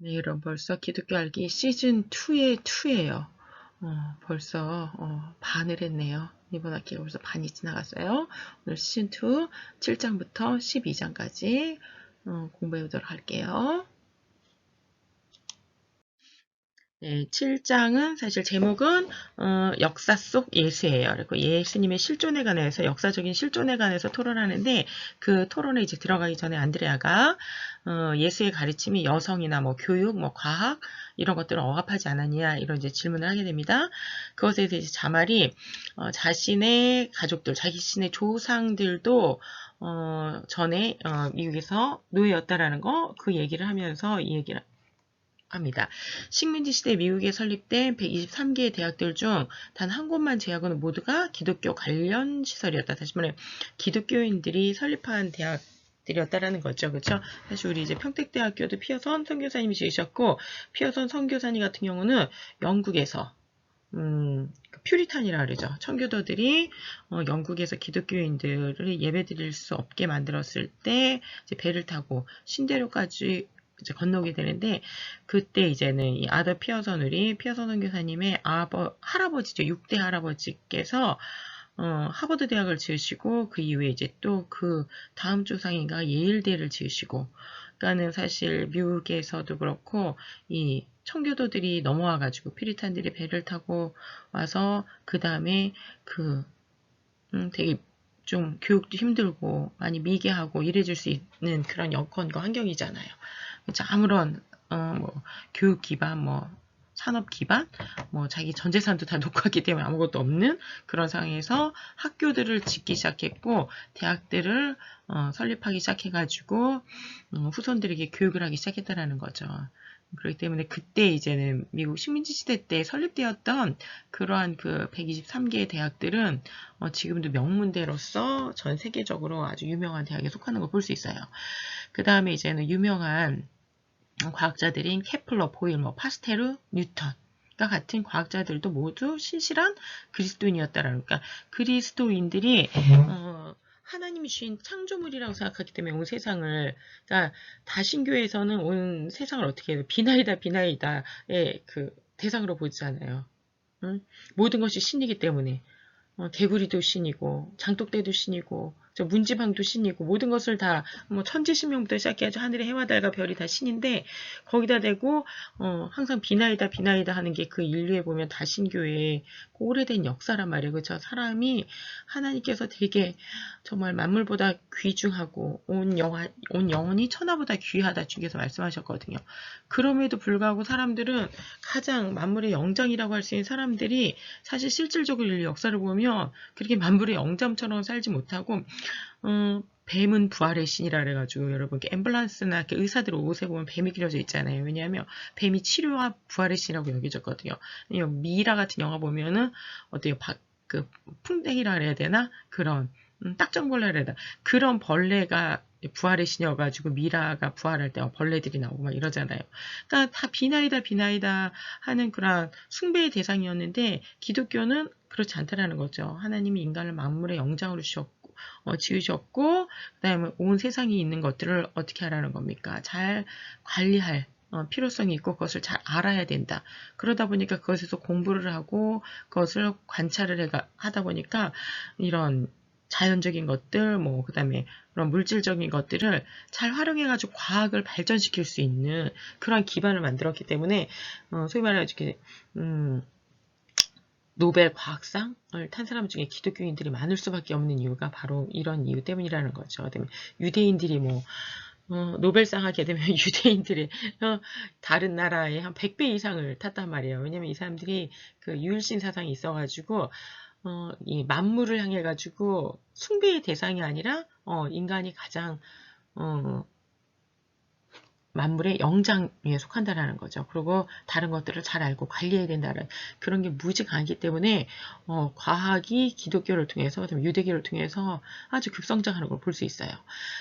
네, 그럼 벌써 기독교 알기 시즌 2의 2예요. 벌써 반을 했네요. 이번 학기가 벌써 반이 지나갔어요. 오늘 시즌 2 7장부터 12장까지 공부해 보도록 할게요. 네, 7장은 사실 제목은 역사 속 예수예요. 그리고 예수님의 실존에 관해서 역사적인 실존에 관해서 토론하는데 그 토론에 이제 들어가기 전에 안드레아가 예수의 가르침이 여성이나 뭐 교육, 뭐 과학 이런 것들은 억압하지 않았냐 이런 이제 질문을 하게 됩니다. 그것에 대해서 자말이 자신의 가족들, 자신의 조상들도 전에 미국에서 노예였다라는 거 그 얘기를 하면서 이 얘기를 합니다. 식민지 시대 미국에 설립된 123개의 대학들 중 단 한 곳만 제외하고는 모두가 기독교 관련 시설이었다. 다시 말해 기독교인들이 설립한 대학들이었다라는 거죠. 그렇죠? 사실 우리 이제 평택대학교도 피어선 선교사님이 지으셨고 피어선 선교사님 같은 경우는 영국에서 퓨리탄이라 그러죠. 청교도들이 영국에서 기독교인들을 예배드릴 수 없게 만들었을 때 이제 배를 타고 신대로까지 이제 건너게 되는데 그때 이제는 이 아더 피어선 우리 피어선 선교사님의 할아버지죠. 6대 할아버지께서 하버드 대학을 지으시고 그 이후에 이제 또 그 다음 조상인가 예일대를 지으시고 그러니까는 사실 미국에서도 그렇고 이 청교도들이 넘어와가지고 피리탄들이 배를 타고 와서 그 다음에 그 되게 좀 교육도 힘들고 많이 미개하고 이래줄 수 있는 그런 여건과 환경이잖아요. 그렇죠? 아무런 뭐 교육 기반, 뭐 산업 기반, 뭐 자기 전 재산도 다 놓고 왔기 때문에 아무것도 없는 그런 상황에서 학교들을 짓기 시작했고 대학들을 설립하기 시작해가지고 후손들에게 교육을 하기 시작했다라는 거죠. 그렇기 때문에 그때 이제는 미국 식민지 시대 때 설립되었던 그러한 그 123개의 대학들은 지금도 명문대로서 전 세계적으로 아주 유명한 대학에 속하는 걸 볼 수 있어요. 그 다음에 이제는 유명한 과학자들인 케플러, 보일, 뭐 파스테르, 뉴턴과 같은 과학자들도 모두 신실한 그리스도인이었다라는 그러니까 그리스도인들이 하나님이 주신 창조물이라고 생각하기 때문에 온 세상을 그러니까 다신교에서는 온 세상을 어떻게 해요? 비나이다의 그 대상으로 보잖아요. 응? 모든 것이 신이기 때문에 개구리도 신이고 장독대도 신이고 저 문지방도 신이고 모든 것을 다 뭐 천지신명부터 시작해서 하늘의 해와 달과 별이 다 신인데 거기다 대고 항상 비나이다 하는 게 그 인류에 보면 다신교의 오래된 역사란 말이에요. 그렇죠? 사람이 하나님께서 되게 정말 만물보다 귀중하고 온 영혼이 천하보다 귀하다 주께서 말씀하셨거든요. 그럼에도 불구하고 사람들은 가장 만물의 영장이라고 할 수 있는 사람들이 사실 실질적으로 인류 역사를 보면 그렇게 만물의 영장처럼 살지 못하고 뱀은 부활의 신이라 그래가지고 여러분 앰뷸런스나 이렇게 의사들 옷에 보면 뱀이 그려져 있잖아요. 왜냐하면 뱀이 치료와 부활의 신이라고 여겨졌거든요. 미라 같은 영화 보면은 어때요? 그 풍뎅이라 그래야 되나? 그런 딱정벌레라 그래야 되나? 그런 벌레가 부활의 신이어가지고 미라가 부활할 때 벌레들이 나오고 막 이러잖아요. 그러니까 다 비나이다 하는 그런 숭배의 대상이었는데 기독교는 그렇지 않다라는 거죠. 하나님이 인간을 만물의 영장으로 지으셨고 그다음에 온 세상에 있는 것들을 어떻게 하라는 겁니까? 잘 관리할 필요성이 있고 그것을 잘 알아야 된다. 그러다 보니까 그것에서 공부를 하고 그것을 관찰을 하다 보니까 이런 자연적인 것들, 뭐, 그 다음에 그런 물질적인 것들을 잘 활용해가지고 과학을 발전시킬 수 있는 그런 기반을 만들었기 때문에, 소위 말해가지고, 노벨 과학상을 탄 사람 중에 기독교인들이 많을 수밖에 없는 이유가 바로 이런 이유 때문이라는 거죠. 그다음에 유대인들이 뭐, 노벨상 하게 되면 유대인들이 다른 나라의 한 100배 이상을 탔단 말이에요. 왜냐면 이 사람들이 그 유일신 사상이 있어가지고, 이 만물을 향해 가지고 숭배의 대상이 아니라 인간이 가장 만물의 영장에 속한다라는 거죠. 그리고 다른 것들을 잘 알고 관리해야 된다는 그런 게 무지 강하기 때문에 과학이 기독교를 통해서 유대교를 통해서 아주 급성장하는 걸 볼 수 있어요.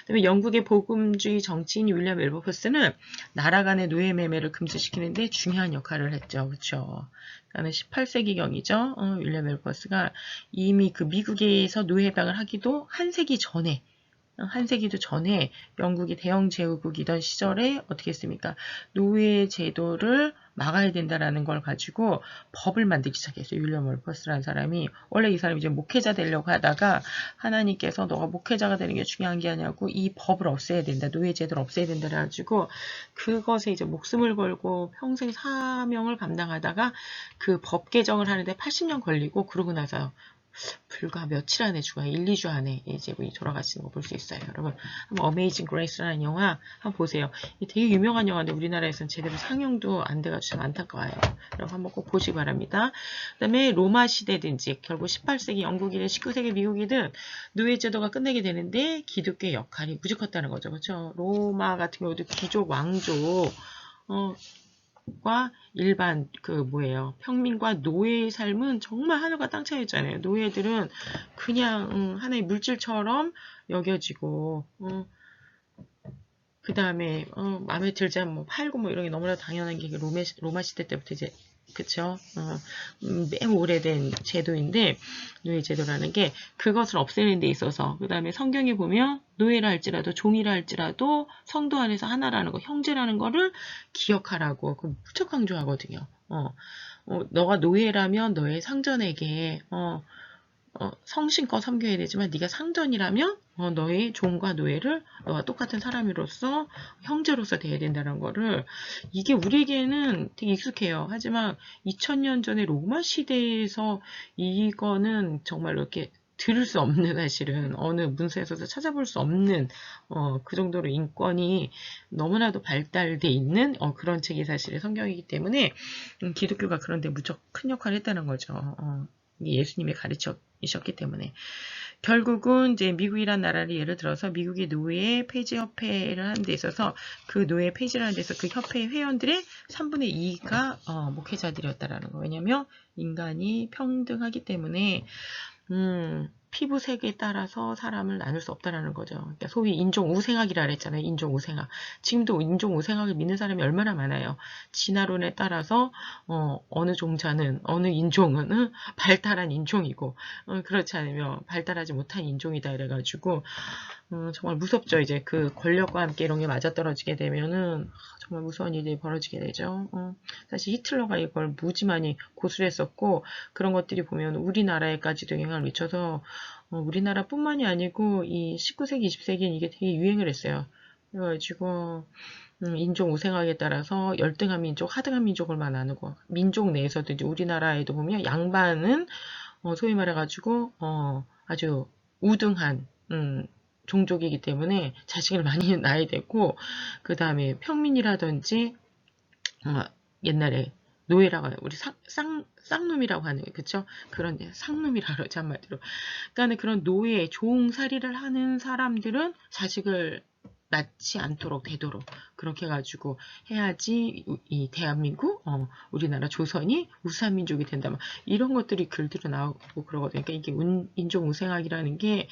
그다음에 영국의 복음주의 정치인 윌리엄 웰버퍼스는 나라 간의 노예 매매를 금지시키는데 중요한 역할을 했죠. 그렇죠. 그러니까 18세기경이죠. 윌리엄 웰버퍼스가 이미 그 미국에서 노예 해방을 하기도 한 세기 전에 한 세기도 전에 영국이 대영 제국이던 시절에 어떻게 했습니까? 노예 제도를 막아야 된다라는 걸 가지고 법을 만들기 시작했어요. 윌리엄 월퍼스라는 사람이. 원래 이 사람이 이제 목회자 되려고 하다가 하나님께서 너가 목회자가 되는 게 중요한 게 아니고 이 법을 없애야 된다. 노예 제도를 없애야 된다. 그래가지고 그것에 이제 목숨을 걸고 평생 사명을 감당하다가 그 법 개정을 하는데 80년 걸리고 그러고 나서 불과 며칠 안에 죽어요. 1, 2주 안에 이제 돌아가시는 거 볼 수 있어요. 여러분, 한번 어메이징 그레이스라는 영화 한번 보세요. 이 되게 유명한 영화인데 우리나라에서는 제대로 상영도 안 돼가지고 참 안타까워요. 여러분 한번 꼭 보시기 바랍니다. 그 다음에 로마 시대든지 결국 18세기 영국이든 19세기 미국이든 노예제도가 끝내게 되는데 기독교의 역할이 무지 컸다는 거죠. 그렇죠? 로마 같은 경우도 귀족, 왕족, 과 일반 평민과 노예의 삶은 정말 하늘과 땅 차이였잖아요. 노예들은 그냥 하나의 물질처럼 여겨지고 그 다음에 마음에 들지 않으면 뭐 팔고 뭐 이런 게 너무나 당연한 게 로마 시대 때부터 이제 그쵸? 매우 오래된 제도인데 노예 제도라는 게 그것을 없애는 데 있어서 그 다음에 성경에 보면 노예라 할지라도 종이라 할지라도 성도 안에서 하나라는 거 형제라는 거를 기억하라고 그 무척 강조하거든요. 너가 노예라면 너의 상전에게 성심껏 섬겨야 되지만 네가 상전이라면 너의 종과 노예를 너와 똑같은 사람으로서 형제로서 대해야 된다는 거를 이게 우리에게는 되게 익숙해요. 하지만 2000년 전에 로마 시대에서 이거는 정말로 이렇게 들을 수 없는 사실은 어느 문서에서도 찾아볼 수 없는 그 정도로 인권이 너무나도 발달돼 있는 그런 책이 사실 성경이기 때문에 기독교가 그런데 무척 큰 역할을 했다는 거죠. 예수님의 가르쳐이셨기 때문에 결국은 이제 미국이란 나라를 예를 들어서 미국의 노예 폐지 협회를 하는 데 있어서 그 노예 폐지를 하는 데서 그 협회 회원들의 3분의 2가 목회자들이었다라는 거. 왜냐하면 인간이 평등하기 때문에 피부색에 따라서 사람을 나눌 수 없다는 거죠. 그러니까 소위 인종우생학이라 그랬잖아요. 인종우생학. 지금도 인종우생학을 믿는 사람이 얼마나 많아요. 진화론에 따라서 어느 종자는 어느 인종은 발달한 인종이고 그렇지 않으면 발달하지 못한 인종이다 이래가지고 정말 무섭죠. 이제 그 권력과 함께 이런 게 맞아떨어지게 되면은 정말 무서운 일이 벌어지게 되죠. 사실 히틀러가 이걸 무지 많이 고수했었고 그런 것들이 보면 우리나라에까지도 영향을 미쳐서 우리나라뿐만이 아니고 이 19세기, 20세기엔 이게 되게 유행을 했어요. 그래가지고 인종 우생학에 따라서 열등한 민족, 하등한 민족을만 나누고 민족 내에서도 이제 우리나라에도 보면 양반은 소위 말해가지고 아주 우등한 종족이기 때문에 자식을 많이 낳아야 되고 그 다음에 평민이라든지 옛날에 노예라고 하는 우리 쌍놈이라고 하는 그쵸? 그런 상놈이라 그러지 한마디로. 그러니까 그런 노예 종살이를 하는 사람들은 자식을 낳지 않도록 되도록 그렇게 해가지고 해야지 이 대한민국 우리나라 조선이 우수한 민족이 된다 이런 것들이 글들로 나오고 그러거든요. 그러니까 이게 인종우생학이라는 게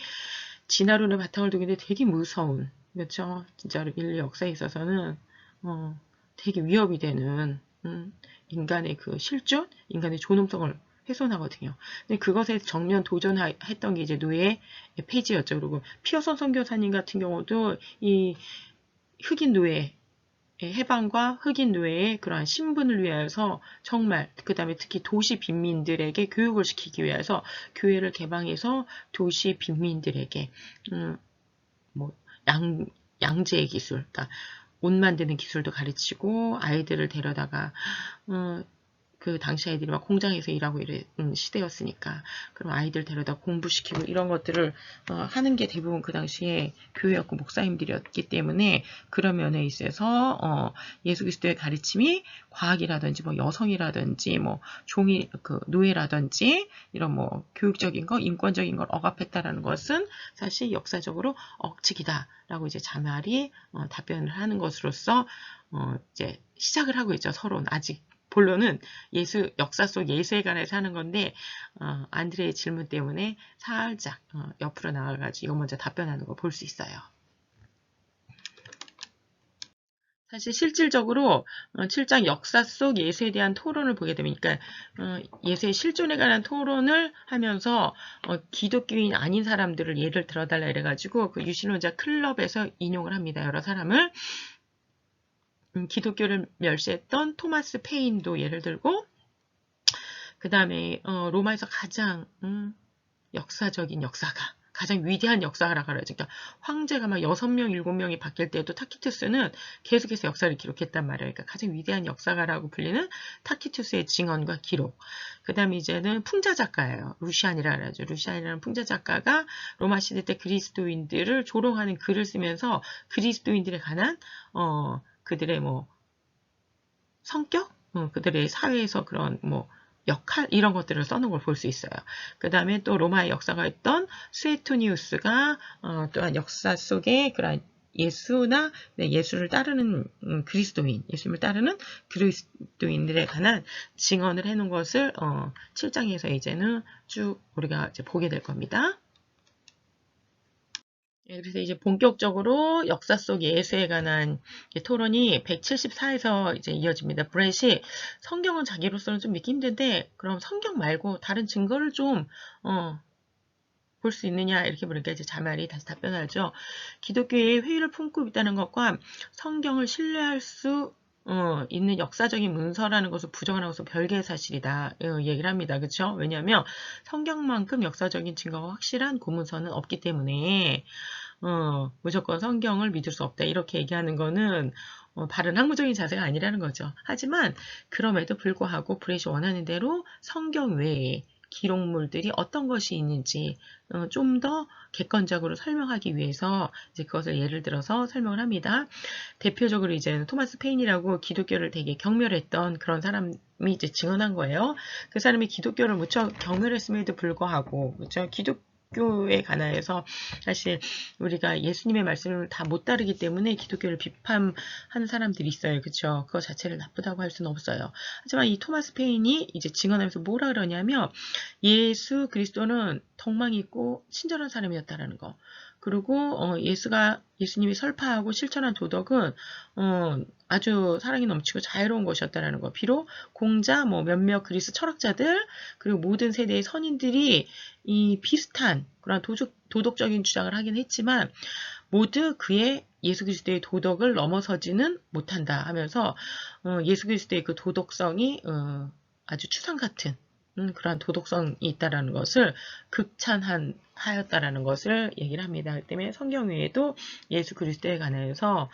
진화론의 바탕을 두고 있는데 되게 무서운 그렇죠? 진짜로 인류 역사에 있어서는 되게 위협이 되는 인간의 그 실존, 인간의 존엄성을 훼손하거든요. 근데 그것에 정면 도전했던 게 이제 노예 폐지였죠. 그리고 피어선 선교사님 같은 경우도 이 흑인 노예 해방과 흑인 노예의 그러한 신분을 위하여서 정말 그 다음에 특히 도시 빈민들에게 교육을 시키기 위해서 교회를 개방해서 도시 빈민들에게 양제의 기술, 그러니까 옷 만드는 기술도 가르치고 아이들을 데려다가 그 당시 아이들이 막 공장에서 일하고 이런 시대였으니까 그럼 아이들 데려다 공부시키고 이런 것들을 하는 게 대부분 그 당시에 교회였고 목사님들이었기 때문에 그런 면에 있어서 예수 그리스도의 가르침이 과학이라든지 뭐 여성이라든지 뭐 종이 그 노예라든지 이런 뭐 교육적인 거 인권적인 걸 억압했다라는 것은 사실 역사적으로 억측이다라고 이제 자말이 답변을 하는 것으로서 이제 시작을 하고 있죠. 서로는 아직 본론은 역사 속 예수에 관해서 하는 건데 안드레의 질문 때문에 살짝 옆으로 나가가지고 이거 먼저 답변하는 거 볼 수 있어요. 사실 실질적으로 7장 역사 속 예수에 대한 토론을 보게 되면, 그러니까 예수의 실존에 관한 토론을 하면서 기독교인 아닌 사람들을 예를 들어달라 이래가지고 그 유신론자 클럽에서 인용을 합니다. 여러 사람을. 기독교를 멸시했던 토마스 페인도 예를 들고, 그 다음에 로마에서 가장 역사적인 역사가, 가장 위대한 역사가라고 하죠. 그러니까 황제가 막 6명, 7명이 바뀔 때도 타키투스는 계속해서 역사를 기록했단 말이에요. 그러니까 가장 위대한 역사가라고 불리는 타키투스의 증언과 기록. 그 다음에 이제는 풍자 작가예요. 루시안이라고 하죠. 루시안이라는 풍자 작가가 로마 시대 때 그리스도인들을 조롱하는 글을 쓰면서 그리스도인들에 관한 그들의 뭐 성격, 그들의 사회에서 그런 뭐 역할 이런 것들을 써놓은 걸 볼 수 있어요. 그 다음에 또 로마의 역사가 있던 스웨토니우스가 또한 역사 속에 그런 예수나 예수를 따르는 그리스도인, 예수님을 따르는 그리스도인들에 관한 증언을 해놓은 것을 7장에서 이제는 쭉 우리가 이제 보게 될 겁니다. 그래서 이제 본격적으로 역사 속 예수에 관한 토론이 174에서 이제 이어집니다. 브렛이 성경은 자기로서는 좀 믿기 힘든데, 그럼 성경 말고 다른 증거를 좀, 볼 수 있느냐, 이렇게 물으니까 이제 자말이 다시 답변하죠. 기독교의 회의를 품고 있다는 것과 성경을 신뢰할 수 있는 역사적인 문서라는 것을 부정하는 것은 별개의 사실이다. 얘기를 합니다. 그렇죠? 왜냐하면 성경만큼 역사적인 증거가 확실한 고문서는 없기 때문에 무조건 성경을 믿을 수 없다. 이렇게 얘기하는 거는 바른 학문적인 자세가 아니라는 거죠. 하지만 그럼에도 불구하고 브렛이 원하는 대로 성경 외에 기록물들이 어떤 것이 있는지 좀 더 객관적으로 설명하기 위해서 이제 그것을 예를 들어서 설명을 합니다. 대표적으로 이제 토마스 페인이라고 기독교를 되게 경멸했던 그런 사람이 이제 증언한 거예요. 그 사람이 기독교를 무척 경멸했음에도 불구하고, 그렇죠? 기독교에 관하여서 사실 우리가 예수님의 말씀을 다 못 따르기 때문에 기독교를 비판하는 사람들이 있어요. 그렇죠? 그거 자체를 나쁘다고 할 수는 없어요. 하지만 이 토마스 페인이 이제 증언하면서 뭐라 그러냐면 예수 그리스도는 덕망이 있고 친절한 사람이었다라는 거. 그리고 예수님이 설파하고 실천한 도덕은 아주 사랑이 넘치고 자유로운 것이었다라는 거. 비록 공자, 뭐 몇몇 그리스 철학자들 그리고 모든 세대의 선인들이 이 비슷한 그런 도덕적인 주장을 하긴 했지만 모두 그의 예수 그리스도의 도덕을 넘어서지는 못한다 하면서 예수 그리스도의 그 도덕성이 아주 추상 같은 그러한 도덕성이 있다라는 것을 극찬하였다라는 것을 얘기를 합니다. 그 때문에 성경 외에도 예수 그리스도에 관해서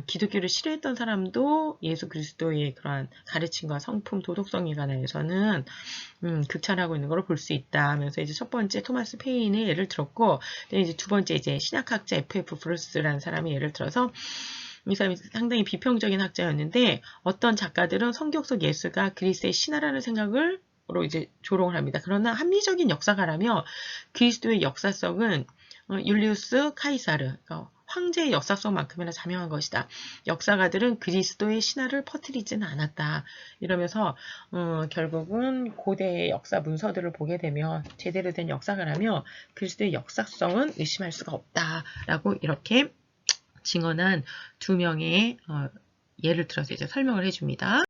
기독교를 싫어했던 사람도 예수 그리스도의 그러한 가르침과 성품, 도덕성에 관해서는 극찬하고 있는 걸 볼 수 있다 하면서 이제 첫 번째 토마스 페인의 예를 들었고, 이제 두 번째 이제 신약학자 F.F. 브루스라는 사람이 예를 들어서 이 사람이 상당히 비평적인 학자였는데 어떤 작가들은 성경 속 예수가 그리스의 신하라는 생각을 로 이제 조롱을 합니다. 그러나 합리적인 역사가라며 그리스도의 역사성은 율리우스 카이사르, 그러니까 황제의 역사성만큼이나 자명한 것이다. 역사가들은 그리스도의 신화를 퍼뜨리지는 않았다. 이러면서 결국은 고대의 역사 문서들을 보게 되면 제대로 된 역사가라며 그리스도의 역사성은 의심할 수가 없다라고 이렇게 증언한 두 명의 예를 들어서 이제 설명을 해줍니다.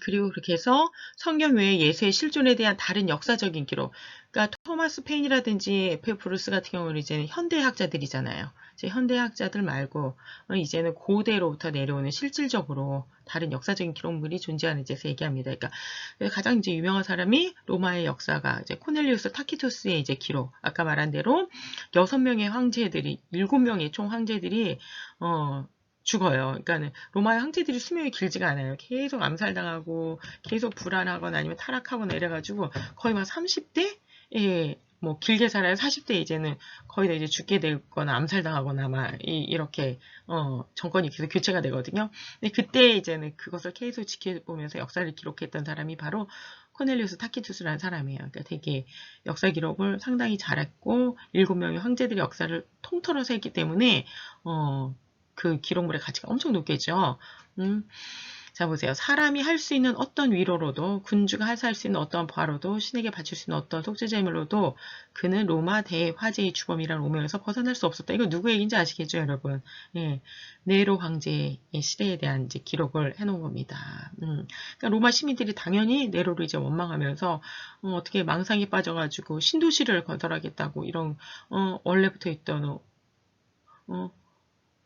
그리고 그렇게 해서 성경 외에 예수의 실존에 대한 다른 역사적인 기록, 그러니까 토마스 페인이라든지 F.F. 브루스 같은 경우는 이제는 현대학자들이잖아요. 이제 현대학자들 말고 이제는 고대로부터 내려오는 실질적으로 다른 역사적인 기록물이 존재하는지 얘기합니다. 그러니까 가장 이제 유명한 사람이 로마의 역사가 이제 코넬리우스 타키토스의 이제 기록, 아까 말한 대로 6명의 황제들이 7명의 총 황제들이 죽어요. 그러니까 로마의 황제들이 수명이 길지가 않아요. 계속 암살당하고 계속 불안하거나 아니면 타락하거나 이래가지고 거의 막 30대? 예, 뭐 길게 살아야 40대 이제는 거의 다 이제 죽게 되거나 암살당하거나 막 이렇게 정권이 계속 교체가 되거든요. 근데 그때 이제는 그것을 계속 지켜보면서 역사를 기록했던 사람이 바로 코넬리우스 타키투스라는 사람이에요. 그러니까 되게 역사 기록을 상당히 잘했고 7명의 황제들의 역사를 통틀어서 했기 때문에 그 기록물의 가치가 엄청 높겠죠. 자, 보세요. 사람이 할 수 있는 어떤 위로로도, 군주가 할 수 있는 어떤 부하로도, 신에게 바칠 수 있는 어떤 속죄제물로도 그는 로마 대화제의 주범이라는 오명에서 벗어날 수 없었다. 이거 누구 얘기인지 아시겠죠, 여러분? 예, 네로 황제의 시대에 대한 이제 기록을 해놓은 겁니다. 그러니까 로마 시민들이 당연히 네로를 이제 원망하면서 어떻게 망상에 빠져가지고 신도시를 건설하겠다고 이런 원래부터 있던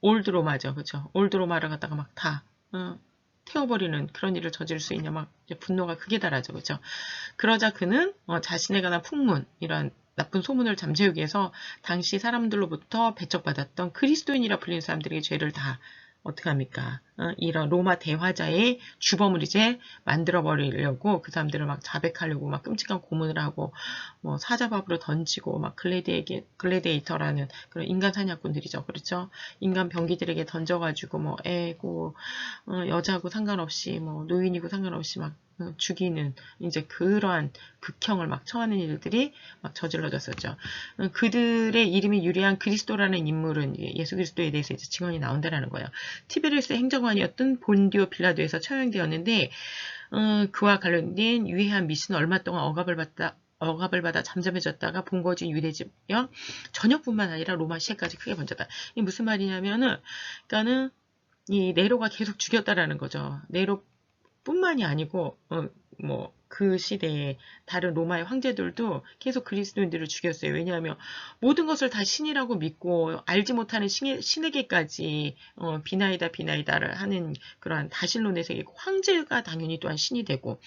올드 로마죠, 그렇죠? 올드 로마를 갖다가 막 다 태워버리는 그런 일을 저지를 수 있냐 막 이제 분노가 극에 달하죠, 그렇죠? 그러자 그는 자신에 관한 풍문, 이런 나쁜 소문을 잠재우기 위해서 당시 사람들로부터 배척받았던 그리스도인이라 불리는 사람들에게 죄를 다 어떻게 합니까? 이런 로마 대화자의 주범을 이제 만들어 버리려고 그 사람들을 막 자백하려고 막 끔찍한 고문을 하고 뭐 사자밥으로 던지고 막 글래디에이터라는 그런 인간 사냥꾼들이죠. 그렇죠? 인간 병기들에게 던져가지고 뭐 애고 여자고 상관없이 뭐 노인이고 상관없이 막 죽이는 이제 그러한 극형을 막 처하는 일들이 막 저질러졌었죠. 그들의 이름이 유래한 그리스도라는 인물은 예수 그리스도에 대해서 이제 증언이 나온다라는 거예요. 티베리우스 행정관이었던 본디오 빌라도에서 처형되었는데 그와 관련된 유해한 미신은 얼마 동안 억압을 받아 잠잠해졌다가 본거지 유대지역 전역뿐만 아니라 로마 시해까지 크게 번졌다. 이게 무슨 말이냐면은, 그러니까는 이 네로가 계속 죽였다라는 거죠. 네로뿐만이 아니고 뭐 그 시대에 다른 로마의 황제들도 계속 그리스도인들을 죽였어요. 왜냐하면 모든 것을 다 신이라고 믿고 알지 못하는 신에게까지 비나이다를 하는 그러한 다신론의 세계고, 황제가 당연히 또한 신이 되고,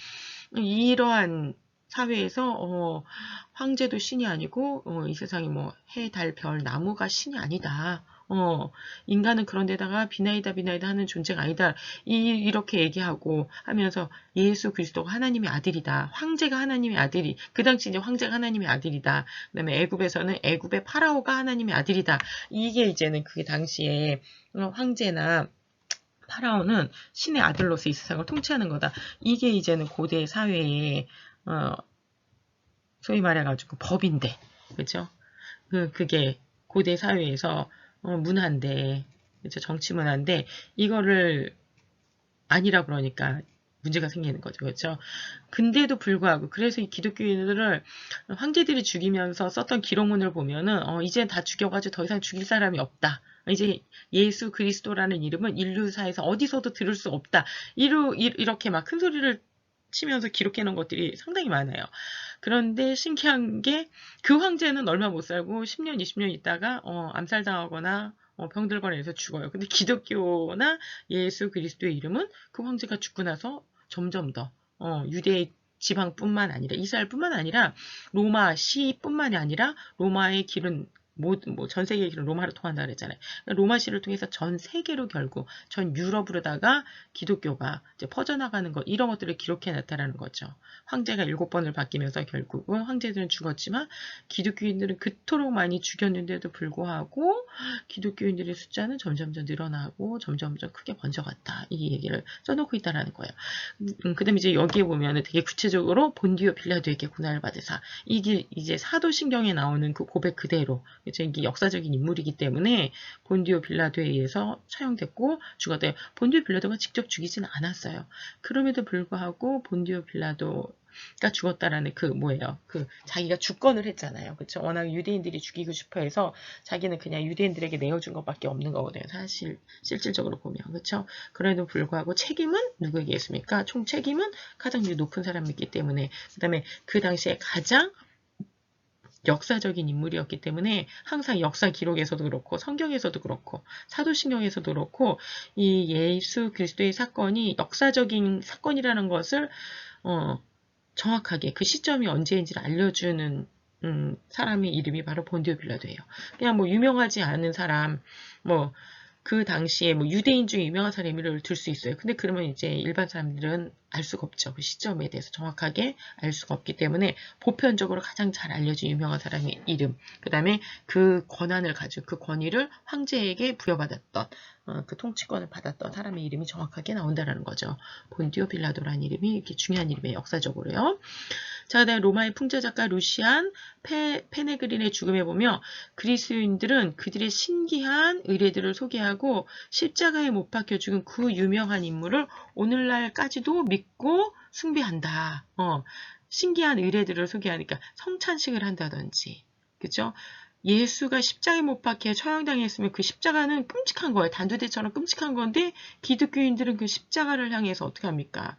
이러한 사회에서 황제도 신이 아니고 이 세상에 뭐 해, 달, 별, 나무가 신이 아니다. 인간은 그런 데다가 비나이다 하는 존재가 아니다. 이렇게 얘기하고 하면서 예수 그리스도가 하나님의 아들이다. 황제가 하나님의 아들이, 그 당시 이제 황제가 하나님의 아들이다. 그다음에 애굽에서는 애굽의 파라오가 하나님의 아들이다. 이게 이제는 그 당시에 황제나 파라오는 신의 아들로서 이 세상을 통치하는 거다. 이게 이제는 고대 사회의 소위 말해가지고 법인데, 그렇죠? 그게 고대 사회에서 문화인데, 그렇죠? 정치 문화인데 이거를 아니라 그러니까 문제가 생기는 거죠, 그렇죠? 근데도 불구하고 그래서 이 기독교인들을 황제들이 죽이면서 썼던 기록문을 보면은 이제 다 죽여가지고 더 이상 죽일 사람이 없다. 이제 예수 그리스도라는 이름은 인류사에서 어디서도 들을 수 없다. 이렇게 막 큰 소리를 치면서 기록해 놓은 것들이 상당히 많아요. 그런데 신기한 게 그 황제는 얼마 못 살고 10년, 20년 있다가 암살당하거나 병들거나 해서 죽어요. 근데 기독교나 예수 그리스도의 이름은 그 황제가 죽고 나서 점점 더 유대 지방뿐만 아니라 이스라엘뿐만 아니라 로마 시뿐만이 아니라 로마의 길은 전 세계의 길은 로마로 통한다 그랬잖아요. 로마시를 통해서 전 세계로 결국 전 유럽으로다가 기독교가 이제 퍼져나가는 것, 이런 것들을 기록해 놨다라는 거죠. 황제가 7번을 바뀌면서 결국은 황제들은 죽었지만 기독교인들은 그토록 많이 죽였는데도 불구하고 기독교인들의 숫자는 점점점 늘어나고 점점점 크게 번져갔다. 이 얘기를 써놓고 있다라는 거예요. 그 다음에 이제 여기에 보면은 되게 구체적으로 본디오 빌라도에게 고난을 받으사, 이게 이제 사도신경에 나오는 그 고백 그대로, 그렇죠? 이게 역사적인 인물이기 때문에 본디오 빌라도에 의해서 처형됐고 죽었대요. 본디오 빌라도가 직접 죽이진 않았어요. 그럼에도 불구하고 본디오 빌라도가 죽었다라는 그 뭐예요? 그 자기가 주권을 했잖아요. 그렇죠? 워낙 유대인들이 죽이고 싶어 해서 자기는 그냥 유대인들에게 내어준 것밖에 없는 거거든요. 사실 실질적으로 보면. 그렇죠? 그래도 불구하고 책임은 누구에게 있습니까? 총 책임은 가장 높은 사람이기 때문에, 그다음에 그 당시에 가장 역사적인 인물이었기 때문에 항상 역사 기록에서도 그렇고 성경에서도 그렇고 사도신경에서도 그렇고 이 예수 그리스도의 사건이 역사적인 사건이라는 것을 정확하게 그 시점이 언제인지를 알려주는 사람의 이름이 바로 본디오 빌라도예요. 그냥 뭐 유명하지 않은 사람, 뭐 그 당시에 뭐 유대인 중에 유명한 사람을 들 수 있어요. 근데 그러면 이제 일반 사람들은 알 수가 없죠. 그 시점에 대해서 정확하게 알 수가 없기 때문에 보편적으로 가장 잘 알려진 유명한 사람의 이름, 그 다음에 그 권한을 가지고 그 권위를 황제에게 부여받았던 그 통치권을 받았던 사람의 이름이 정확하게 나온다라는 거죠. 본디오 빌라도라는 이름이 이렇게 중요한 이름이에요. 역사적으로요. 자, 그다음에 로마의 풍자 작가 루시안 페네그린의 죽음에 보면 그리스인들은 그들의 신기한 의례들을 소개하고 십자가에 못 박혀 죽은 그 유명한 인물을 오늘날까지도 믿고 숭배한다. 신기한 의례들을 소개하니까 성찬식을 한다든지, 그죠? 예수가 십자가에 못 박혀 처형당했으면 그 십자가는 끔찍한 거예요. 단두대처럼 끔찍한 건데 기독교인들은 그 십자가를 향해서 어떻게 합니까?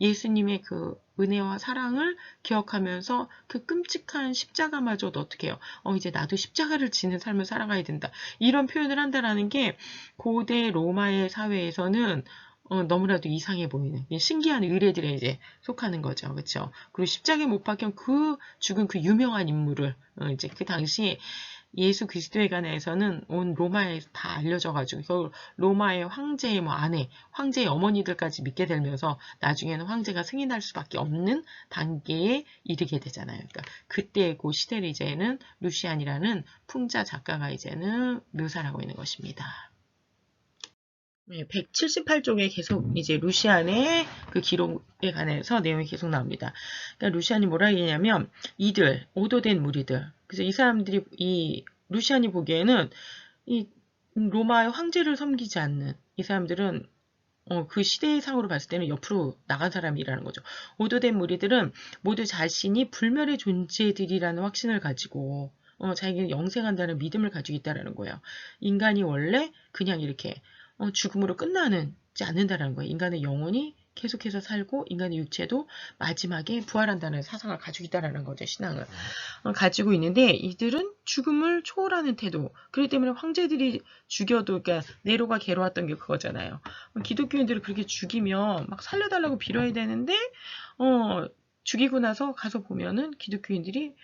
예수님의 그 은혜와 사랑을 기억하면서 그 끔찍한 십자가마저도 어떻게 해요? 이제 나도 십자가를 지는 삶을 살아가야 된다. 이런 표현을 한다라는 게 고대 로마의 사회에서는 너무나도 이상해 보이는 신기한 의례들에 이제 속하는 거죠. 그렇죠? 그리고 십자가에 못 박힌 죽은 그 유명한 인물을 이제 그 당시 예수 그리스도에 관해서는 온 로마에 다 알려져가지고 결국 로마의 황제의 아내, 황제의 어머니들까지 믿게 되면서 나중에는 황제가 승인할 수밖에 없는 단계에 이르게 되잖아요. 그러니까 그때 그 시대를 이제는 루시안이라는 풍자 작가가 이제는 묘사를 하고 있는 것입니다. 178쪽에 계속 이제 루시안의 그 기록에 관해서 내용이 계속 나옵니다. 그러니까 루시안이 뭐라 얘기냐면 이들 오도된 무리들. 그래서 이 사람들이 이 루시안이 보기에는 이 로마의 황제를 섬기지 않는 이 사람들은 그 시대상으로 봤을 때는 옆으로 나간 사람이라는 거죠. 오도된 무리들은 모두 자신이 불멸의 존재들이라는 확신을 가지고 자기가 영생한다는 믿음을 가지고 있다는 거예요. 인간이 원래 그냥 이렇게 죽음으로 끝나지 않는다는 거예요. 인간의 영혼이 계속해서 살고 인간의 육체도 마지막에 부활한다는 사상을 가지고 있다는 거죠. 신앙을 가지고 있는데 이들은 죽음을 초월하는 태도. 그렇기 때문에 황제들이 죽여도 그러니까 네로가 괴로웠던 게 그거잖아요. 기독교인들을 그렇게 죽이면 막 살려달라고 빌어야 되는데 죽이고 나서 가서 보면은 기독교인들이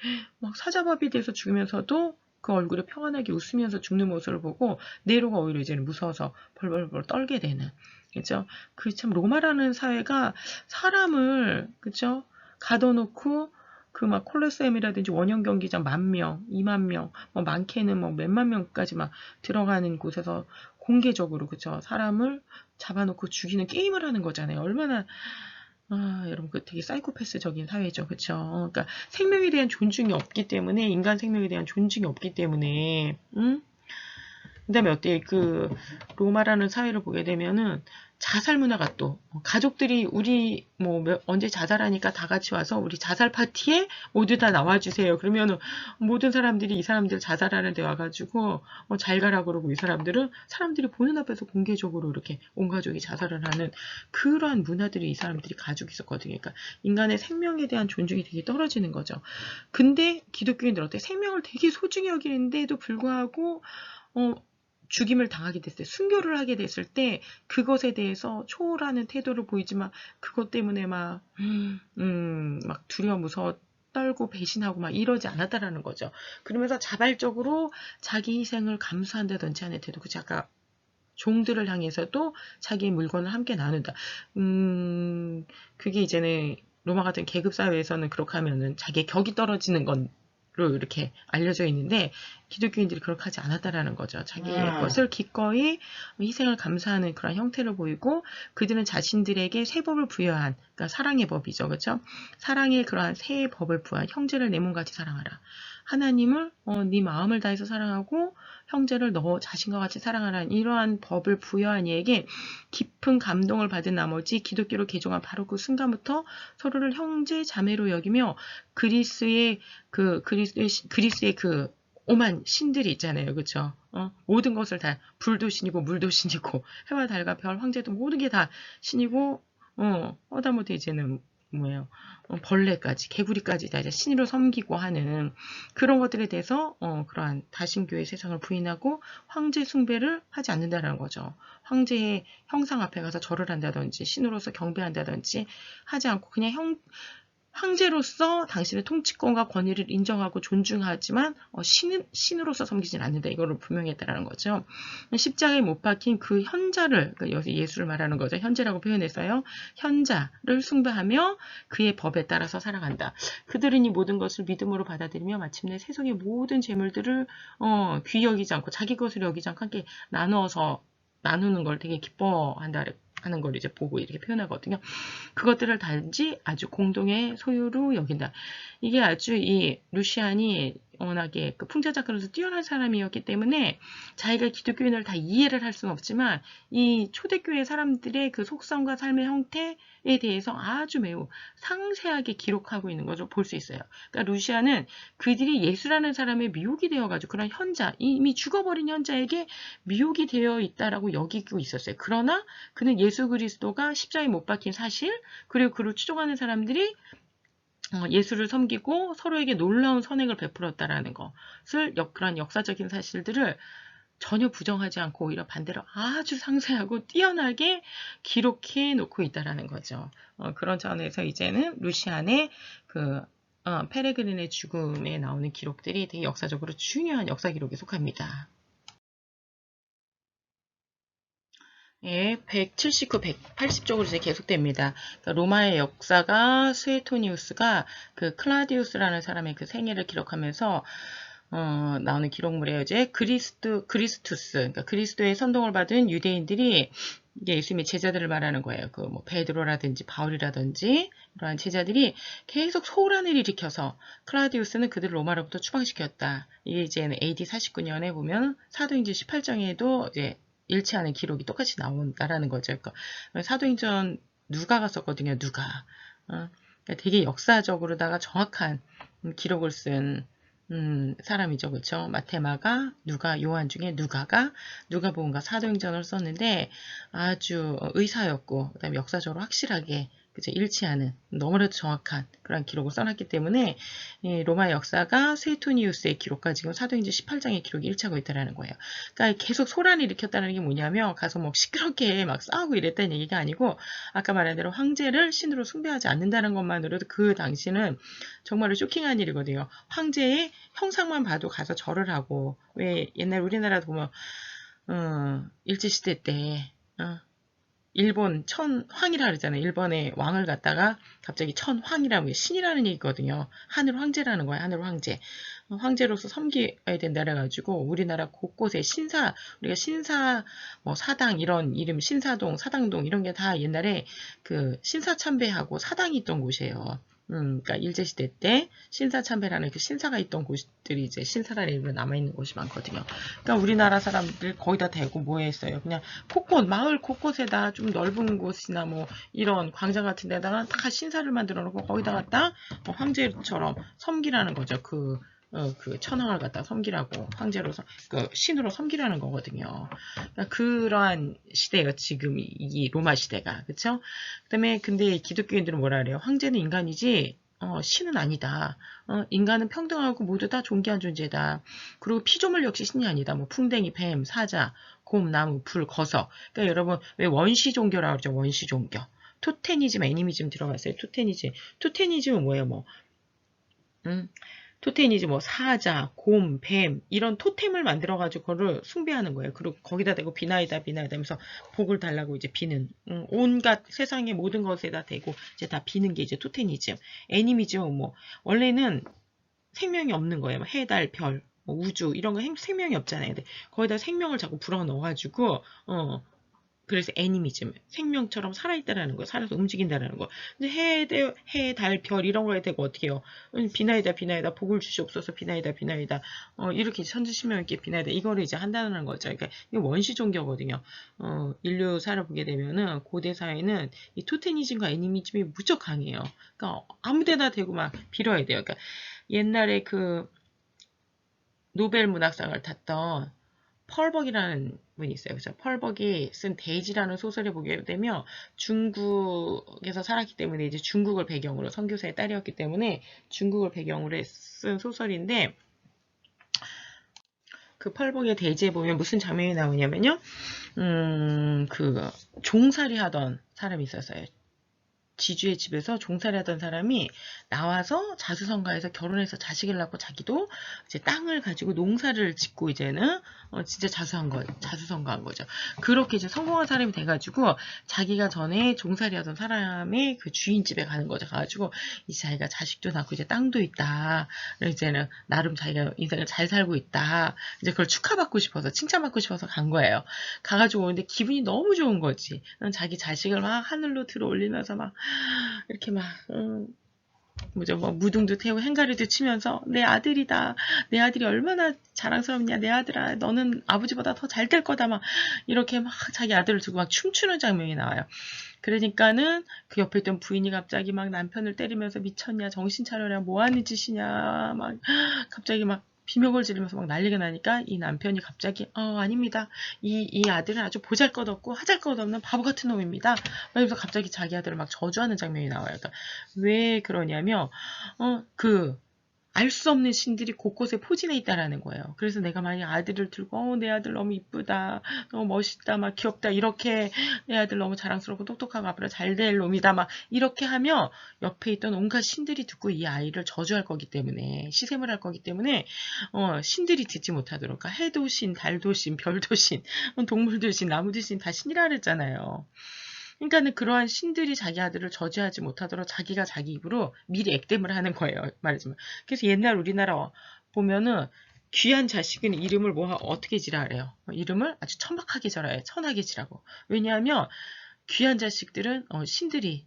막 사자밥이 돼서 죽으면서도 그 얼굴에 평안하게 웃으면서 죽는 모습을 보고 네로가 오히려 이제는 무서워서 벌벌벌 떨게 되는. 그죠? 그 참 로마라는 사회가 사람을 그죠? 가둬놓고 그 막 콜로세움이라든지 원형 경기장 10,000명, 20,000명, 많게는 몇만 명까지 막 들어가는 곳에서 공개적으로 그죠? 사람을 잡아놓고 죽이는 게임을 하는 거잖아요. 얼마나 여러분, 그 되게 사이코패스적인 사회죠. 그쵸? 그러니까 생명에 대한 존중이 없기 때문에, 인간 생명에 대한 존중이 없기 때문에, 그 다음에 어때? 그, 로마라는 사회를 보게 되면은, 자살 문화가 또, 가족들이 우리, 언제 자살하니까 다 같이 와서 우리 자살 파티에 모두 다 나와주세요. 그러면은, 모든 사람들이 이 사람들 자살하는 데 와가지고, 잘 가라 그러고 이 사람들은, 사람들이 보는 앞에서 공개적으로 이렇게 온 가족이 자살을 하는 그러한 문화들이 이 사람들이 가지고 있었거든요. 그러니까, 인간의 생명에 대한 존중이 되게 떨어지는 거죠. 근데, 기독교인들 어때? 생명을 되게 소중히 여기는데도 불구하고, 죽임을 당하게 됐을 때, 순교를 하게 됐을 때, 그것에 대해서 초월하는 태도를 보이지만, 그것 때문에 막 두려워, 무서워, 떨고 배신하고 막 이러지 않았다라는 거죠. 그러면서 자발적으로 자기 희생을 감수한다든지 하는 태도, 그치, 아까 종들을 향해서도 자기의 물건을 함께 나눈다. 그게 이제는 로마 같은 계급사회에서는 그렇게 하면은 자기의 격이 떨어지는 건, 로 이렇게 알려져 있는데 기독교인들이 그렇게 하지 않았다라는 거죠. 자기의 것을 기꺼이 희생을 감사하는 그런 형태를 보이고 그들은 자신들에게 새 법을 부여한 그러니까 사랑의 법이죠. 그렇죠? 사랑의 그러한 새 법을 부여한 형제를 내 몸같이 사랑하라. 하나님을 네 마음을 다해서 사랑하고 형제를 너 자신과 같이 사랑하라는 이러한 법을 부여한 이에게 깊은 감동을 받은 나머지 기독교로 개종한 바로 그 순간부터 서로를 형제 자매로 여기며 그리스의 그 오만 신들이 있잖아요. 그쵸? 모든 것을 다 불도 신이고 물도 신이고 해와 달과 별 황제도 모든 게 다 신이고 하다못해 이제는 뭐예요? 벌레까지 개구리까지 다 이제 신으로 섬기고 하는 그런 것들에 대해서 그러한 다신교의 세상을 부인하고 황제 숭배를 하지 않는다는 거죠. 황제의 형상 앞에 가서 절을 한다든지 신으로서 경배한다든지 하지 않고 그냥 황제로서 당신의 통치권과 권위를 인정하고 존중하지만 신으로서 섬기진 않는다. 이거를 분명히 했다는 거죠. 십자가에 못 박힌 그 현자를 그러니까 여기서 예수를 말하는 거죠. 현재라고 표현했어요. 현자를 숭배하며 그의 법에 따라서 살아간다. 그들은 이 모든 것을 믿음으로 받아들이며 마침내 세상의 모든 재물들을 귀히 여기지 않고 자기 것을 여기지 않고 함께 나누는 걸 되게 기뻐한다. 하는 걸 이제 보고 이렇게 표현하거든요. 그것들을 단지 아주 공동의 소유로 여긴다. 이게 아주 이 루시안이 워낙에 그 풍자작가로서 뛰어난 사람이었기 때문에 자기가 기독교인을 다 이해를 할 수는 없지만 이 초대교회 사람들의 그 속성과 삶의 형태에 대해서 아주 매우 상세하게 기록하고 있는 것을 볼 수 있어요. 그러니까 루시안은 그들이 예수라는 사람의 미혹이 되어가지고 그런 현자, 이미 죽어버린 현자에게 미혹이 되어 있다라고 여기고 있었어요. 그러나 그는 예수 그리스도가 십자가에 못 박힌 사실, 그리고 그를 추종하는 사람들이 예수를 섬기고 서로에게 놀라운 선행을 베풀었다라는 것을 그런 역사적인 사실들을 전혀 부정하지 않고 오히려 반대로 아주 상세하고 뛰어나게 기록해 놓고 있다라는 거죠. 그런 차원에서 이제는 루시안의 그 페레그린의 죽음에 나오는 기록들이 되게 역사적으로 중요한 역사 기록에 속합니다. 예, 179, 180쪽으로 이제 계속됩니다. 그러니까 로마의 역사가 스웨토니우스가 그 클라디우스라는 사람의 그 생애를 기록하면서 나오는 기록물이에요. 이제 그리스투스, 그러니까 그리스도의 선동을 받은 유대인들이 이게 예수님의 제자들을 말하는 거예요. 그 뭐 베드로라든지 바울이라든지 이러한 제자들이 계속 소란을 일으켜서 클라디우스는 그들을 로마로부터 추방시켰다. 이게 이제 AD 49년에 보면 사도행전 18장에도 이제 일치하는 기록이 똑같이 나온다라는 거죠. 그러니까 사도행전 누가가 썼거든요. 누가. 그러니까 되게 역사적으로다가 정확한 기록을 쓴 사람이죠. 그렇죠? 마테마가, 누가, 요한 중에 누가복음과 사도행전을 썼는데 아주 의사였고 그다음에 역사적으로 확실하게 그죠? 일치하는 너무나도 정확한 그런 기록을 써놨기 때문에 로마의 역사가 스웨토니우스의 기록과 지금 사도행전 18장의 기록이 일치하고 있다는 거예요. 그러니까 계속 소란을 일으켰다는 게 뭐냐면 가서 뭐 시끄럽게 막 싸우고 이랬다는 얘기가 아니고 아까 말한 대로 황제를 신으로 숭배하지 않는다는 것만으로도 그 당시는 정말로 쇼킹한 일이거든요. 황제의 형상만 봐도 가서 절을 하고 왜 옛날 우리나라도 보면 일제시대 때 일본 천황이라 그러잖아요. 일본의 왕을 갖다가 갑자기 천황이라고 신이라는 얘기거든요. 하늘 황제라는 거예요. 하늘 황제. 황제로서 섬겨야 된다 그래가지고 우리나라 곳곳에 우리가 신사 뭐 사당 이런 이름 신사동 사당동 이런 게 다 옛날에 그 신사참배하고 사당이 있던 곳이에요. 그러니까 일제시대 때 신사참배라는 그 신사가 있던 곳들이 이제 신사라는 이름으로 남아있는 곳이 많거든요. 그러니까 우리나라 사람들 거기다 대고 뭐 했어요? 그냥 마을 곳곳에다 좀 넓은 곳이나 뭐 이런 광장 같은 데다가 다 신사를 만들어 놓고 거기다가 딱 황제처럼 섬기라는 거죠. 그 천황을 갖다 섬기라고 황제로서 그 신으로 섬기라는 거거든요. 그러니까 그러한 시대예요. 지금 이 로마 시대가 그렇죠? 그다음에 근데 기독교인들은 뭐라 그래요? 황제는 인간이지 신은 아니다. 인간은 평등하고 모두 다 존귀한 존재다. 그리고 피조물 역시 신이 아니다. 뭐 풍뎅이, 뱀, 사자, 곰, 나무, 불, 거석. 그러니까 여러분 왜 원시 종교라고 그러죠? 원시 종교. 토테니즘, 애니미즘 들어갔어요. 토테니즘은 뭐예요? 뭐 토테니즘 뭐 사자, 곰, 뱀 이런 토템을 만들어가지고 그거를 숭배하는 거예요. 그리고 거기다 대고 비나이다 하면서 복을 달라고 이제 비는 온갖 세상의 모든 것에다 대고 이제 다 비는 게 이제 토테니즘. 애니미즘은 뭐 원래는 생명이 없는 거예요. 뭐 해, 달, 별, 뭐 우주 이런 거 생명이 없잖아요. 근데 거기다 생명을 자꾸 불어 넣어가지고 그래서 애니미즘, 생명처럼 살아있다라는 거, 살아서 움직인다라는 거. 근데 해, 달, 별 이런 거에 대고 어떻게 해요? 비나이다, 복을 주시옵소서, 비나이다. 이렇게 천지신명있게 비나이다. 이거를 이제 한다는 거죠. 그러니까 이게 원시 종교거든요. 인류 살아보게 되면은 고대 사회는 이 토테니즘과 애니미즘이 무척 강해요. 그러니까 아무데나 대고 막 빌어야 돼요. 그러니까 옛날에 그 노벨 문학상을 탔던 펄벅이라는 분이 있어요. 그래서 펄벅이 쓴 데이지라는 소설을 보게 되면 중국에서 살았기 때문에 이제 중국을 배경으로 선교사의 딸이었기 때문에 중국을 배경으로 쓴 소설인데 그 펄벅의 데이지에 보면 무슨 장면이 나오냐면요. 그 종살이 하던 사람이 있었어요. 지주의 집에서 종살이 하던 사람이 나와서 자수성가해서 결혼해서 자식을 낳고 자기도 이제 땅을 가지고 농사를 짓고 이제는 진짜 자수성가한 거죠. 그렇게 이제 성공한 사람이 돼가지고 자기가 전에 종살이 하던 사람의 그 주인집에 가는 거죠. 가가지고 이제 자기가 자식도 낳고 이제 땅도 있다. 이제는 나름 자기가 인생을 잘 살고 있다. 이제 그걸 축하받고 싶어서 칭찬받고 싶어서 간 거예요. 가가지고 오는데 기분이 너무 좋은 거지. 자기 자식을 막 하늘로 들어 올리면서 막 이렇게 막 뭐죠, 뭐 무등도 태우고 행가리도 치면서 내 아들이다. 내 아들이 얼마나 자랑스럽냐. 내 아들아, 너는 아버지보다 더 잘 될 거다. 막 이렇게 막 자기 아들을 두고 막 춤추는 장면이 나와요. 그러니까는 그 옆에 있던 부인이 갑자기 막 남편을 때리면서 미쳤냐, 정신 차려라, 뭐 하는 짓이냐, 막 갑자기 막 비명을 지르면서 막 난리가 나니까 이 남편이 갑자기 아닙니다. 이 아들은 아주 보잘것없고 하잘것없는 바보 같은 놈입니다. 그래서 갑자기 자기 아들을 막 저주하는 장면이 나와요. 그러니까 왜 그러냐면 알 수 없는 신들이 곳곳에 포진해 있다라는 거예요. 그래서 내가 만약 아들을 들고 내 아들 너무 이쁘다, 너무 멋있다, 막 귀엽다, 이렇게 내 아들 너무 자랑스럽고 똑똑하고 앞으로 잘 될 놈이다, 막 이렇게 하면 옆에 있던 온갖 신들이 듣고 이 아이를 저주할 거기 때문에, 시샘을 할 거기 때문에 신들이 듣지 못하도록, 그러니까 해도 신, 달도 신, 별도 신, 동물도 신, 나무도 신, 다 신이라 그랬잖아요. 그러니까는 그러한 신들이 자기 아들을 저주하지 못하도록 자기가 자기 입으로 미리 액땜을 하는 거예요. 말하자면. 그래서 옛날 우리나라 보면은 귀한 자식은 이름을 어떻게 지라 그래요. 이름을 아주 천박하게 절해요. 천하게 지라고. 왜냐하면 귀한 자식들은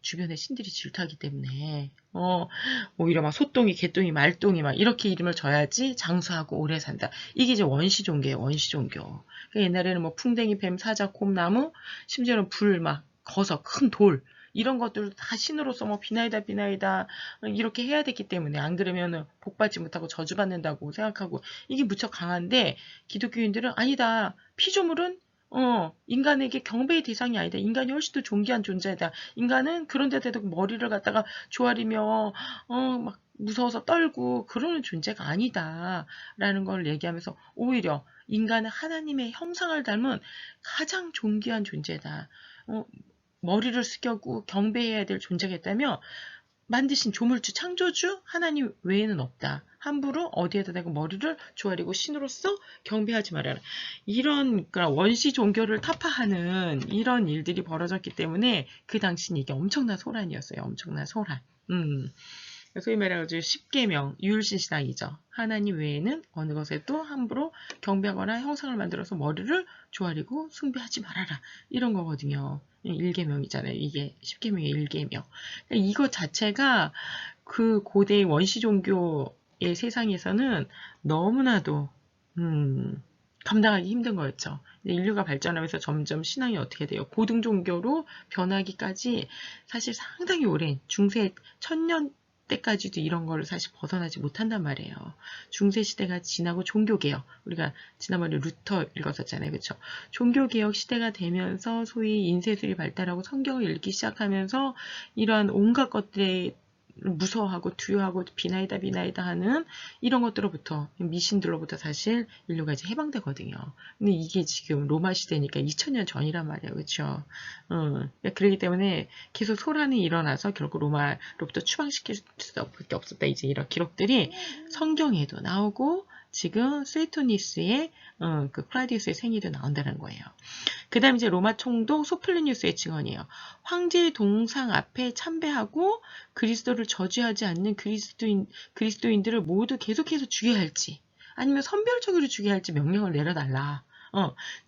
주변에 신들이 질투하기 때문에 오히려 막 소똥이, 개똥이, 말똥이 막 이렇게 이름을 져야지 장수하고 오래 산다. 이게 이제 원시 종교예요. 원시 종교. 그러니까 옛날에는 뭐 풍뎅이, 뱀, 사자, 곰, 나무, 심지어는 불, 막 거석, 큰 돌, 이런 것들도 다 신으로서 뭐 비나이다 이렇게 해야 됐기 때문에, 안 그러면은 복받지 못하고 저주받는다고 생각하고, 이게 무척 강한데 기독교인들은 아니다. 피조물은 인간에게 경배의 대상이 아니다. 인간이 훨씬 더 존귀한 존재다. 인간은 그런 데 대고 머리를 갖다가 조아리며 막 무서워서 떨고 그러는 존재가 아니다. 라는 걸 얘기하면서 오히려 인간은 하나님의 형상을 닮은 가장 존귀한 존재다. 머리를 숙여고 경배해야 될 존재가 있다면 만드신 조물주, 창조주 하나님 외에는 없다. 함부로 어디에다 대고 머리를 조아리고 신으로서 경배하지 말아라. 이런 그러니까 원시 종교를 타파하는 이런 일들이 벌어졌기 때문에 그 당시는 이게 엄청난 소란이었어요. 엄청난 소란. 소위 말해가지고 십계명, 유일신신앙이죠. 하나님 외에는 어느 것에도 함부로 경배하거나 형상을 만들어서 머리를 조아리고 숭배하지 말아라. 이런 거거든요. 일계명이잖아요. 이게 십계명의 일계명. 이것 자체가 그 고대의 원시 종교의 세상에서는 너무나도 감당하기 힘든 거였죠. 인류가 발전하면서 점점 신앙이 어떻게 돼요? 고등 종교로 변하기까지 사실 상당히 오랜 중세 천년 때까지도 이런 거를 사실 벗어나지 못한단 말이에요. 중세시대가 지나고 종교개혁, 우리가 지난번에 루터 읽었었잖아요. 그렇죠? 종교개혁 시대가 되면서 소위 인쇄술이 발달하고 성경을 읽기 시작하면서 이러한 온갖 것들에 무서워하고 두려워하고 비나이다 하는 이런 것들로부터, 미신들로부터 사실 인류가 이제 해방되거든요. 근데 이게 지금 로마 시대니까 2000년 전이란 말이에요. 그렇죠? 그렇기 때문에 계속 소란이 일어나서 결국 로마로부터 추방시킬 수밖에 없었다. 이제 이런 기록들이 성경에도 나오고 지금 스웨토니스의 그 클라디우스의 생일도 나온다는 거예요. 그 다음에 이제 로마 총독 소플리뉴스의 증언이에요. 황제의 동상 앞에 참배하고 그리스도를 저주하지 않는 그리스도인들을 모두 계속해서 죽여야 할지, 아니면 선별적으로 죽여야 할지 명령을 내려달라.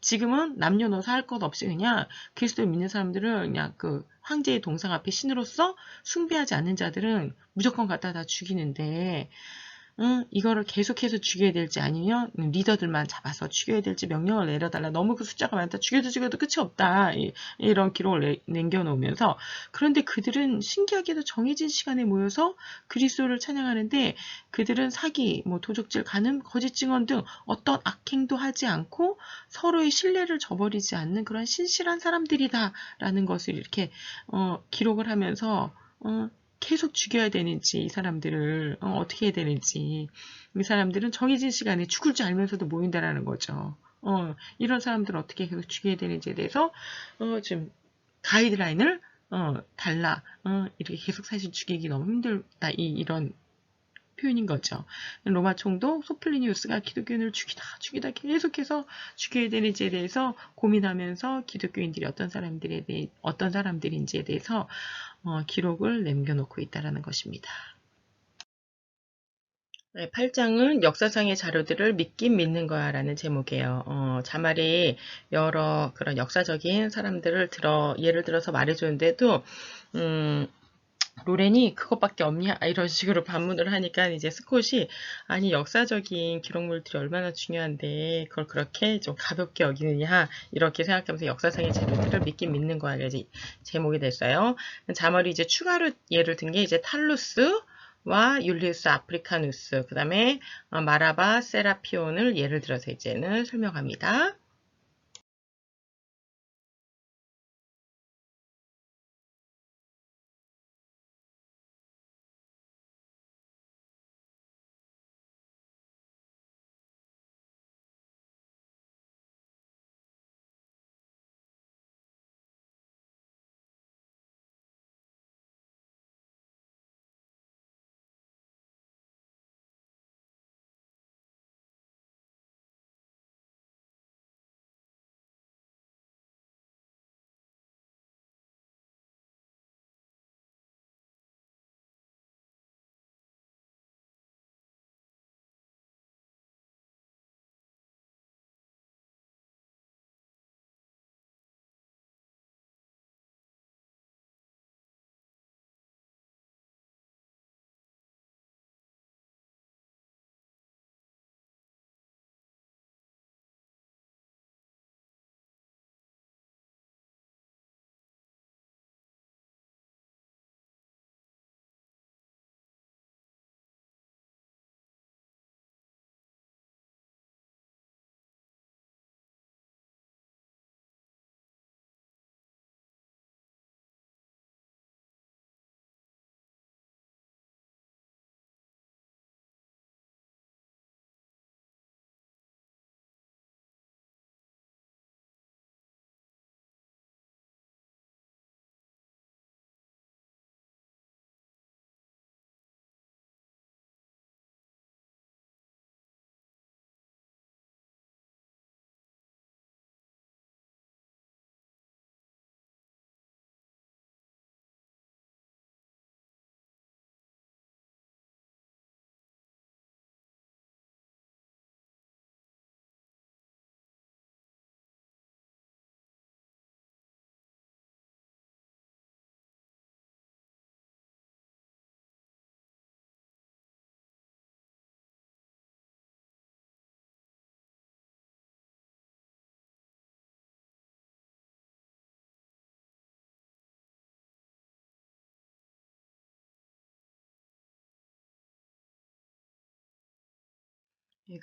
지금은 남녀노소 할 것 없이 그냥 그리스도를 믿는 사람들을 그냥 그 황제의 동상 앞에 신으로서 숭배하지 않는 자들은 무조건 갖다 다 죽이는데, 이거를 계속해서 죽여야 될지 아니면 리더들만 잡아서 죽여야 될지 명령을 내려달라. 너무 그 숫자가 많다. 죽여도 끝이 없다. 이런 기록을 남겨놓으면서, 그런데 그들은 신기하게도 정해진 시간에 모여서 그리스도를 찬양하는데, 그들은 사기, 도적질, 간음, 거짓 증언 등 어떤 악행도 하지 않고 서로의 신뢰를 저버리지 않는 그런 신실한 사람들이다라는 것을 이렇게 기록을 하면서 계속 죽여야 되는지, 이 사람들을 어떻게 해야 되는지, 이 사람들은 정해진 시간에 죽을 줄 알면서도 모인다라는 거죠. 이런 사람들을 어떻게 계속 죽여야 되는지에 대해서 지금 가이드라인을 달라. 이렇게 계속 사실 죽이기 너무 힘들다. 이런 표현인 거죠. 로마 총독 소플리니우스가 기독교인을 죽이다 계속해서 죽여야 되는지에 대해서 고민하면서 기독교인들이 어떤 사람들인지에 대해서 기록을 남겨놓고 있다라는 것입니다. 8장은 역사상의 자료들을 믿긴 믿는 거야 라는 제목이에요. 자말이 여러 그런 역사적인 사람들을 예를 들어서 말해줬는데도 로렌이 그것밖에 없냐 이런 식으로 반문을 하니까 이제 스콧이 아니 역사적인 기록물들이 얼마나 중요한데 그걸 그렇게 좀 가볍게 여기느냐 이렇게 생각하면서 역사상의 자료들을 믿긴 믿는 거야 이제 제목이 됐어요. 자말이 이제 추가로 예를 든 게 이제 탈루스와 율리우스 아프리카누스 그 다음에 마라바 세라피온을 예를 들어서 이제는 설명합니다.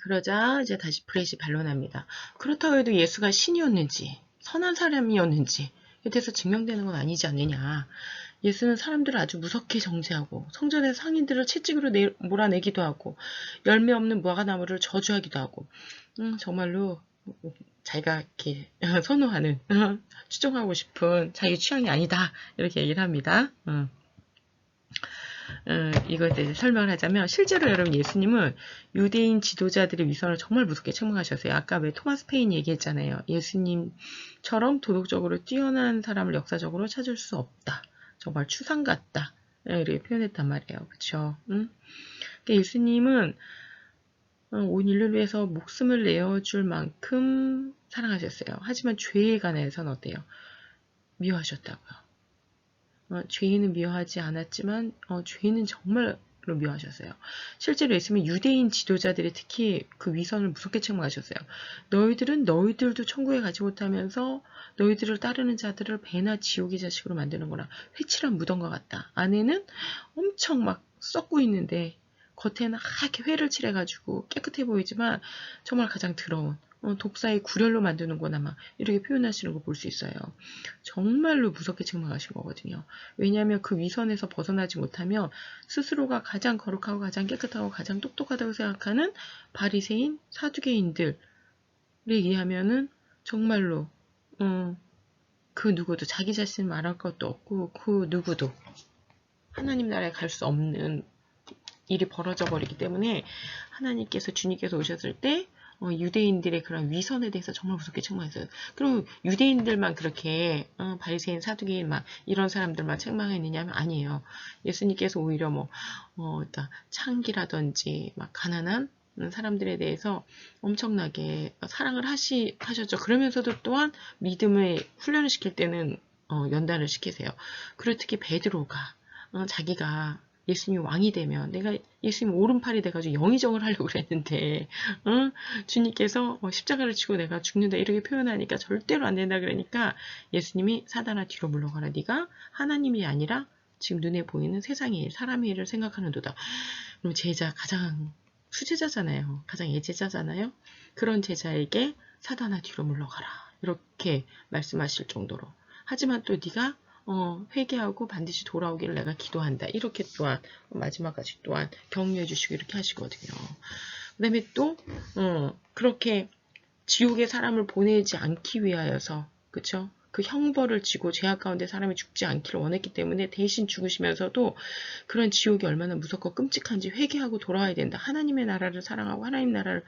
그러자 이제 다시 브렛이 반론합니다. 그렇다고 해도 예수가 신이었는지 선한 사람이었는지에 대해서 증명되는 건 아니지 않느냐. 예수는 사람들을 아주 무섭게 정죄하고 성전의 상인들을 채찍으로 몰아내기도 하고 열매 없는 무화과나무를 저주하기도 하고 정말로 자기가 이렇게 선호하는 추종하고 싶은 자기 취향이 아니다 이렇게 얘기를 합니다. 이거에 대해서 설명을 하자면 실제로 여러분 예수님은 유대인 지도자들의 위선을 정말 무섭게 책망하셨어요. 아까 왜 토마스 페인 얘기했잖아요. 예수님처럼 도덕적으로 뛰어난 사람을 역사적으로 찾을 수 없다. 정말 추상 같다. 이렇게 표현했단 말이에요. 그쵸? 그러니까 예수님은 온 인류를 위해서 목숨을 내어줄 만큼 사랑하셨어요. 하지만 죄에 관해서는 어때요? 미워하셨다고요. 죄인은 미워하지 않았지만 죄인은 정말로 미워하셨어요. 실제로 예수님은 유대인 지도자들이 특히 그 위선을 무섭게 책망하셨어요. 너희들은 너희들도 천국에 가지 못하면서 너희들을 따르는 자들을 배나 지옥의 자식으로 만드는구나. 회칠한 무덤과 같다. 안에는 엄청 막 썩고 있는데 겉에는 하얗게 회를 칠해가지고 깨끗해 보이지만 정말 가장 더러운 독사의 구렬로 만드는구나 막 이렇게 표현하시는 거 볼 수 있어요. 정말로 무섭게 책망하신 거거든요. 왜냐하면 그 위선에서 벗어나지 못하면 스스로가 가장 거룩하고 가장 깨끗하고 가장 똑똑하다고 생각하는 바리새인 사두개인들에 의하면은 정말로 그 누구도 자기 자신 말할 것도 없고 그 누구도 하나님 나라에 갈 수 없는 일이 벌어져 버리기 때문에 하나님께서 주님께서 오셨을 때 유대인들의 그런 위선에 대해서 정말 무섭게 책망했어요. 그럼 유대인들만 그렇게 바리새인, 사두개인 막 이런 사람들만 책망했느냐 하면 아니에요. 예수님께서 오히려 창기라든지 막 가난한 사람들에 대해서 엄청나게 사랑을 하셨죠. 그러면서도 또한 믿음을 훈련을 시킬 때는 연단을 시키세요. 그리고 특히 베드로가 자기가 예수님이 왕이 되면 내가 예수님 오른팔이 돼가지고 영의정을 하려고 그랬는데 주님께서 십자가를 치고 내가 죽는다 이렇게 표현하니까 절대로 안 된다 그러니까 예수님이 사단아 뒤로 물러가라. 네가 하나님이 아니라 지금 눈에 보이는 세상의 일, 사람의 일을 생각하는도다. 그럼 제자 가장 수제자잖아요. 가장 애제자잖아요. 그런 제자에게 사단아 뒤로 물러가라. 이렇게 말씀하실 정도로. 하지만 또 네가 회개하고 반드시 돌아오기를 내가 기도한다. 이렇게 또한 마지막까지 또한 격려해 주시고 이렇게 하시거든요. 그 다음에 또 그렇게 지옥에 사람을 보내지 않기 위하여서 그쵸? 그 형벌을 지고 죄악 가운데 사람이 죽지 않기를 원했기 때문에 대신 죽으시면서도 그런 지옥이 얼마나 무섭고 끔찍한지 회개하고 돌아와야 된다. 하나님의 나라를 사랑하고 하나님 나라를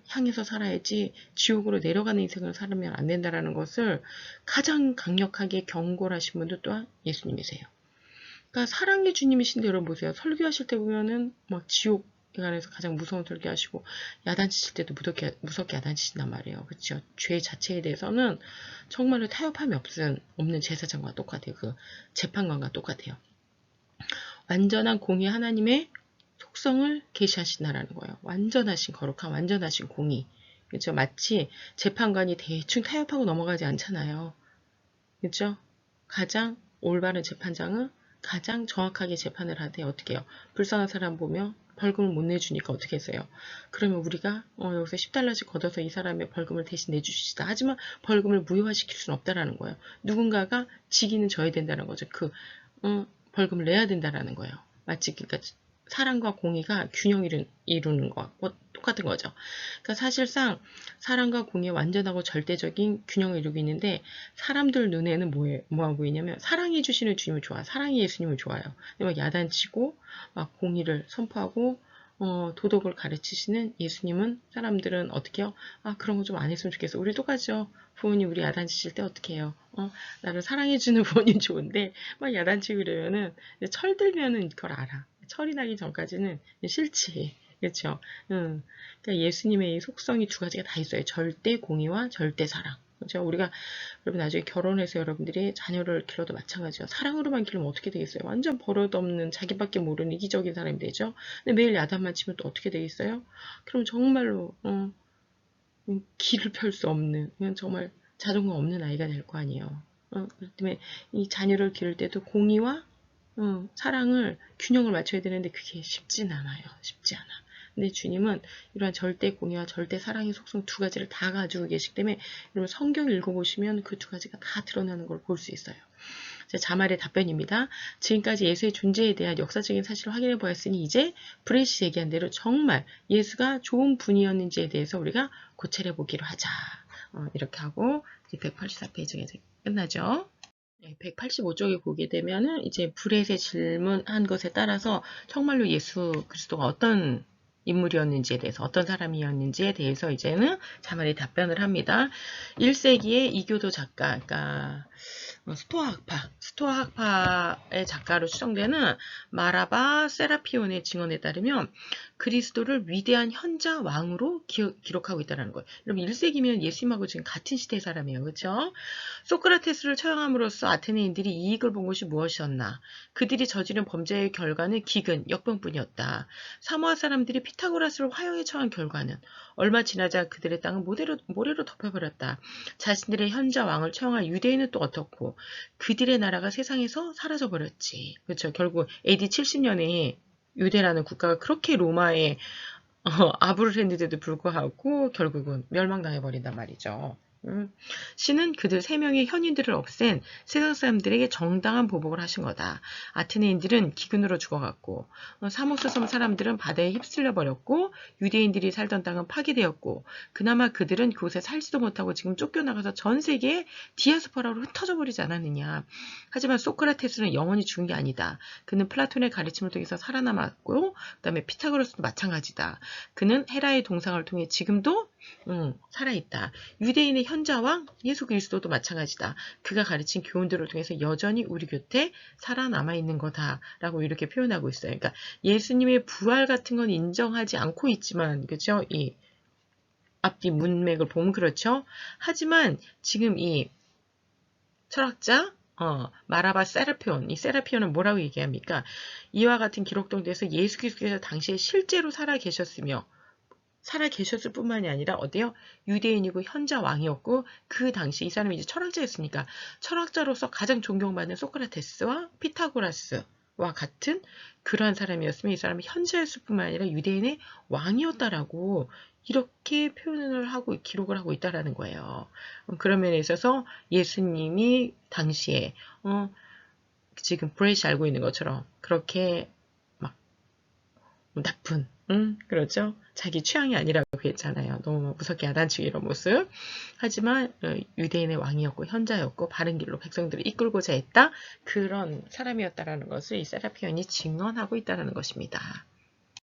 향해서 살아야지 지옥으로 내려가는 인생을 살면 안 된다라는 것을 가장 강력하게 경고를 하신 분도 또한 예수님이세요. 그러니까 사랑의 주님이신데 여러분 보세요. 설교하실 때 보면은 막 지옥 안에서 가장 무서운 설교하시고 야단치실 때도 무섭게 야단치신단 말이에요. 그렇죠? 죄 자체에 대해서는 정말로 타협함이 없는 제사장과 똑같아요. 그 재판관과 똑같아요. 완전한 공의 하나님의 속성을 계시하신다라는 거예요. 완전하신 거룩한 완전하신 공의. 그렇죠? 마치 재판관이 대충 타협하고 넘어가지 않잖아요. 그렇죠? 가장 올바른 재판장은 가장 정확하게 재판을 하되 어떻게 해요? 불쌍한 사람 보며 벌금을 못 내주니까 어떻게 했어요? 그러면 우리가 여기서 10달러씩 걷어서 이 사람의 벌금을 대신 내주시다. 하지만 벌금을 무효화시킬 수는 없다라는 거예요. 누군가가 직위는 져야 된다는 거죠. 벌금을 내야 된다라는 거예요. 마치 그러니까 사랑과 공의가 균형을 이루는 것과 똑같은 거죠. 그러니까 사실상 사랑과 공의의 완전하고 절대적인 균형을 이루고 있는데 사람들 눈에는 뭐가 보이냐면 사랑해 주시는 주님을 좋아. 사랑의 예수님을 좋아요. 막 야단치고 막 공의를 선포하고 도덕을 가르치시는 예수님은 사람들은 어떻게 해요? 그런 거 좀 안 했으면 좋겠어. 우리 똑같죠. 부모님 우리 야단치실 때 어떻게 해요? 나를 사랑해주는 부모님 좋은데 막 야단치고 그러면은 철들면은 그걸 알아. 철이 나기 전까지는 싫지. 그렇죠? 그러니까 예수님의 이 속성이 두 가지가 다 있어요. 절대 공의와 절대 사랑. 그렇죠? 우리가 여러분 나중에 결혼해서 여러분들이 자녀를 길러도 마찬가지죠. 사랑으로만 기르면 어떻게 되겠어요? 완전 버릇없는 자기밖에 모르는 이기적인 사람이 되죠. 근데 매일 야단만 치면 또 어떻게 되겠어요? 그럼 정말로 길을 펼 수 없는 그냥 정말 자존감 없는 아이가 될 거 아니에요. 그렇기 때문에 이 자녀를 기를 때도 공의와 사랑을 균형을 맞춰야 되는데 그게 쉽진 않아요. 쉽지 않아. 근데 주님은 이러한 절대 공의와 절대 사랑의 속성 두 가지를 다 가지고 계시기 때문에 여러분 성경 읽어보시면 그 두 가지가 다 드러나는 걸 볼 수 있어요. 자말의 답변입니다. 지금까지 예수의 존재에 대한 역사적인 사실을 확인해 보았으니 이제 브레시 얘기한 대로 정말 예수가 좋은 분이었는지에 대해서 우리가 고찰해 보기로 하자. 이렇게 하고 184페이지가 끝나죠. 185쪽에 보게 되면은 이제 브렛의 질문한 것에 따라서 정말로 예수 그리스도가 어떤 인물이었는지에 대해서 어떤 사람이었는지에 대해서 이제는 자말이 답변을 합니다. 1세기의 이교도 작가, 그러니까 스토아 학파의 작가로 추정되는 마라바 세라피온의 증언에 따르면 그리스도를 위대한 현자 왕으로 기록하고 있다는 거예요. 여러분 1세기면 예수님하고 지금 같은 시대의 사람이에요. 그렇죠? 소크라테스를 처형함으로써 아테네인들이 이익을 본 것이 무엇이었나? 그들이 저지른 범죄의 결과는 기근, 역병뿐이었다. 사모아 사람들이 피타고라스를 화형에 처한 결과는 얼마 지나자 그들의 땅은 모래로 덮여버렸다. 자신들의 현자 왕을 처형할 유대인은 또 어떻고 그들의 나라가 세상에서 사라져버렸지. 그렇죠. 결국 AD 70년에 유대라는 국가가 그렇게 로마에 아부를 했는데도 불구하고 결국은 멸망당해버린단 말이죠. 신은 그들 3명의 현인들을 없앤 세상 사람들에게 정당한 보복을 하신 거다. 아테네인들은 기근으로 죽어갔고 사모스 섬 사람들은 바다에 휩쓸려 버렸고 유대인들이 살던 땅은 파괴되었고 그나마 그들은 그곳에 살지도 못하고 지금 쫓겨나가서 전 세계에 디아스포라로 흩어져 버리지 않았느냐. 하지만 소크라테스는 영원히 죽은 게 아니다. 그는 플라톤의 가르침을 통해서 살아남았고 그 다음에 피타고라스도 마찬가지다. 그는 헤라의 동상을 통해 지금도 살아있다. 유대인의 현자왕 예수 그리스도도 마찬가지다. 그가 가르친 교훈들을 통해서 여전히 우리 곁에 살아남아 있는 거다라고 이렇게 표현하고 있어요. 그러니까 예수님의 부활 같은 건 인정하지 않고 있지만 그렇죠? 이 앞뒤 문맥을 보면 그렇죠. 하지만 지금 이 철학자 마라바 세라피온, 이 세라피온은 뭐라고 얘기합니까? 이와 같은 기록들에 대해서 예수 그리스도께서 당시에 실제로 살아 계셨을 뿐만이 아니라 어때요? 유대인이고 현자 왕이었고 그 당시 이 사람이 이제 철학자였으니까 철학자로서 가장 존경받는 소크라테스와 피타고라스와 같은 그러한 사람이었으면 이 사람이 현자였을 뿐만 아니라 유대인의 왕이었다라고 이렇게 표현을 하고 기록을 하고 있다라는 거예요. 그런 면에 있어서 예수님이 당시에 지금 브레이시 알고 있는 것처럼 그렇게 막 나쁜 그렇죠. 자기 취향이 아니라고 했잖아요. 너무 무섭게 야단치기 이런 모습. 하지만 유대인의 왕이었고 현자였고 바른 길로 백성들을 이끌고자 했다. 그런 사람이었다라는 것을 이 세라피온이 증언하고 있다는 것입니다.